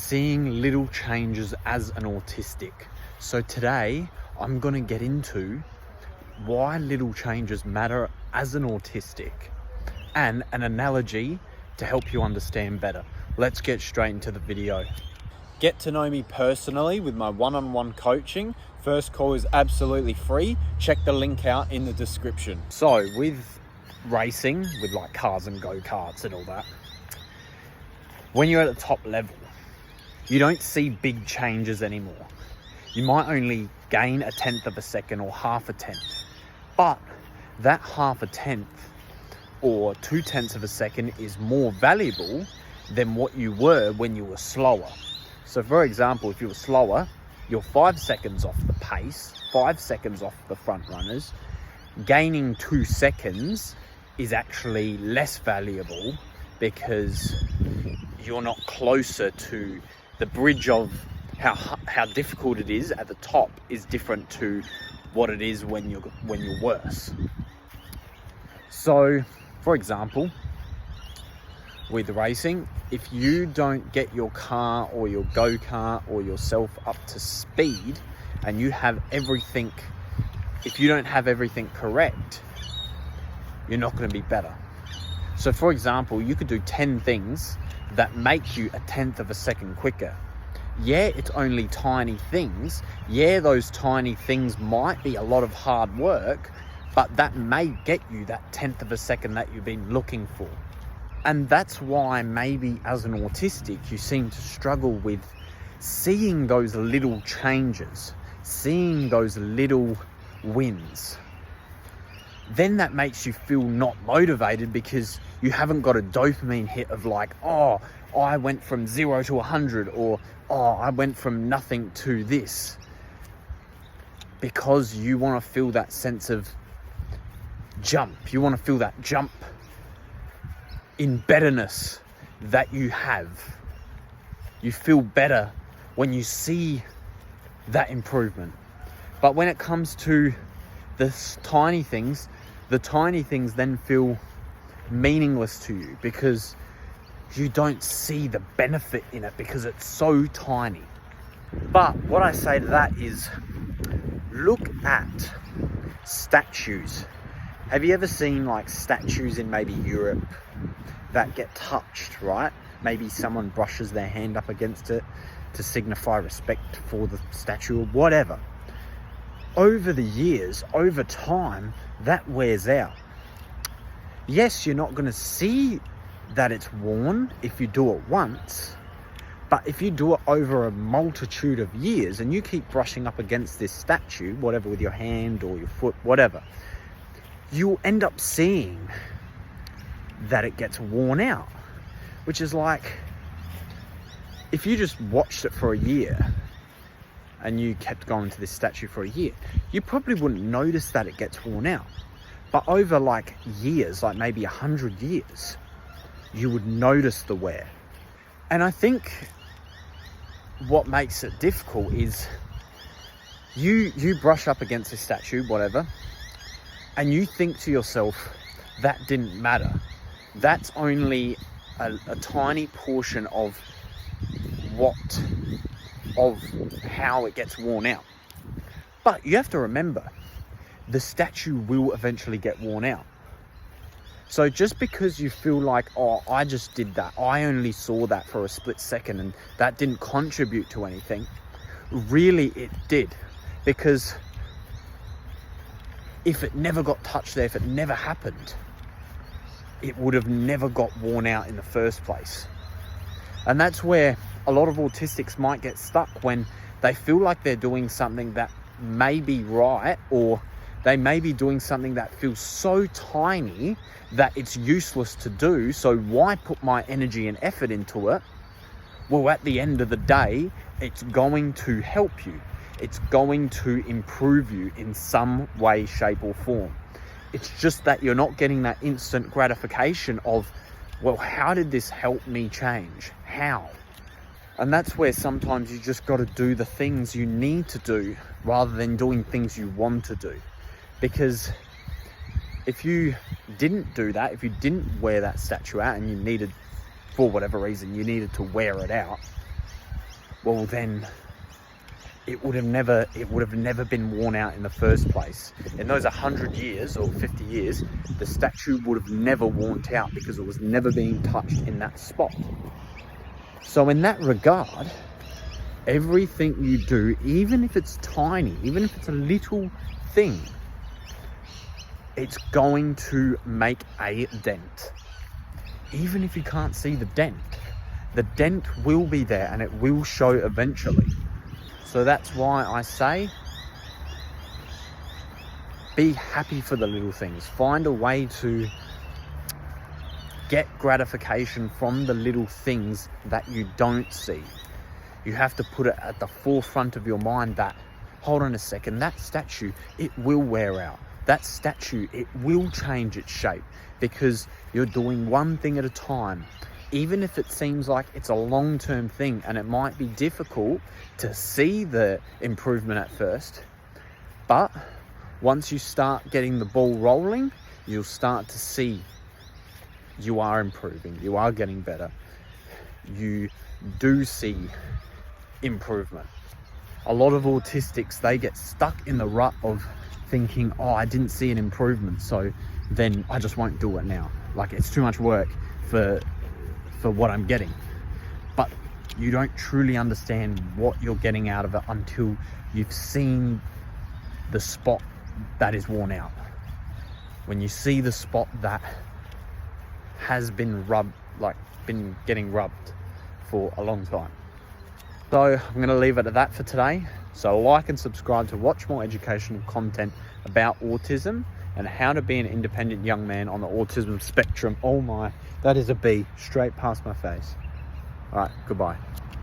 seeing little changes as an autistic. So today I'm going to get into why little changes matter as an autistic and an analogy to help you understand better. Let's get straight into the video. Get to know me personally with my one-on-one coaching. First call is absolutely free. Check the link out in the description. So with racing, with like cars and go-karts and all that, when you're at the top level, you don't see big changes anymore. You might only gain 1/10 of a second or 1/2 a tenth, but that 1/2 a tenth or 2/10 of a second is more valuable than what you were when you were slower. So for example, if you were slower, you're 5 seconds off the pace, 5 seconds off the front runners. Gaining 2 seconds is actually less valuable because you're not closer to the bridge of how difficult it is at the top is different to what it is when you're worse. So, for example, with racing, if you don't get your car or your go-kart or yourself up to speed and you have everything, if you don't have everything correct, you're not going to be better. So for example, you could do 10 things that make you 1/10 of a second quicker. Yeah, it's only tiny things. Yeah, those tiny things might be a lot of hard work, but that may get you that 1/10 of a second that you've been looking for. And that's why maybe as an autistic, you seem to struggle with seeing those little changes, seeing those little wins. Then that makes you feel not motivated because you haven't got a dopamine hit of like, oh, I went from 0 to 100, or oh, I went from nothing to this. Because you want to feel that sense of jump. You want to feel that jump in betterness that you have. You feel better when you see that improvement. But when it comes to the tiny things then feel meaningless to you because you don't see the benefit in it because it's so tiny. But what I say to that is, look at statues. Have you ever seen like statues in maybe Europe that get touched, right? Maybe someone brushes their hand up against it to signify respect for the statue or whatever. Over the years, over time, that wears out. Yes, you're not going to see that it's worn if you do it once, but if you do it over a multitude of years and you keep brushing up against this statue, whatever, with your hand or your foot, whatever, you'll end up seeing that it gets worn out, which is like, if you just watched it for a year and you kept going to this statue for a year, you probably wouldn't notice that it gets worn out. But over like years, like maybe 100 years, you would notice the wear. And I think what makes it difficult is you brush up against a statue, whatever, and you think to yourself, that didn't matter. That's only a tiny portion of how it gets worn out. But you have to remember, the statue will eventually get worn out. So just because you feel like, oh, I just did that, I only saw that for a split second and that didn't contribute to anything, really it did. Because if it never got touched there, if it never happened, it would have never got worn out in the first place. And that's where a lot of autistics might get stuck, when they feel like they're doing something that may be right, or they may be doing something that feels so tiny that it's useless to do. So why put my energy and effort into it? Well, at the end of the day, it's going to help you. It's going to improve you in some way, shape or form. It's just that you're not getting that instant gratification of, well, how did this help me change? How? And that's where sometimes you just got to do the things you need to do rather than doing things you want to do. Because if you didn't do that, if you didn't wear that statue out and you needed, for whatever reason, you needed to wear it out, well then it would have never been worn out in the first place. In those 100 years or 50 years, the statue would have never worn out because it was never being touched in that spot. So in that regard, everything you do, even if it's tiny, even if it's a little thing, it's going to make a dent. Even if you can't see the dent will be there and it will show eventually. So that's why I say, be happy for the little things. Find a way to get gratification from the little things that you don't see. You have to put it at the forefront of your mind that, hold on a second, that statue, it will wear out. That statue, it will change its shape because you're doing one thing at a time. Even if it seems like it's a long-term thing and it might be difficult to see the improvement at first, but once you start getting the ball rolling, you'll start to see you are improving, you are getting better. You do see improvement. A lot of autistics, they get stuck in the rut of thinking, oh, I didn't see an improvement, so then I just won't do it now. Like, it's too much work for what I'm getting. But you don't truly understand what you're getting out of it until you've seen the spot that is worn out. When you see the spot that has been rubbed, like been getting rubbed for a long time. So I'm going to leave it at that for today. So like and subscribe to watch more educational content about autism and how to be an independent young man on the autism spectrum. Oh my, that is a bee straight past my face. All right, goodbye.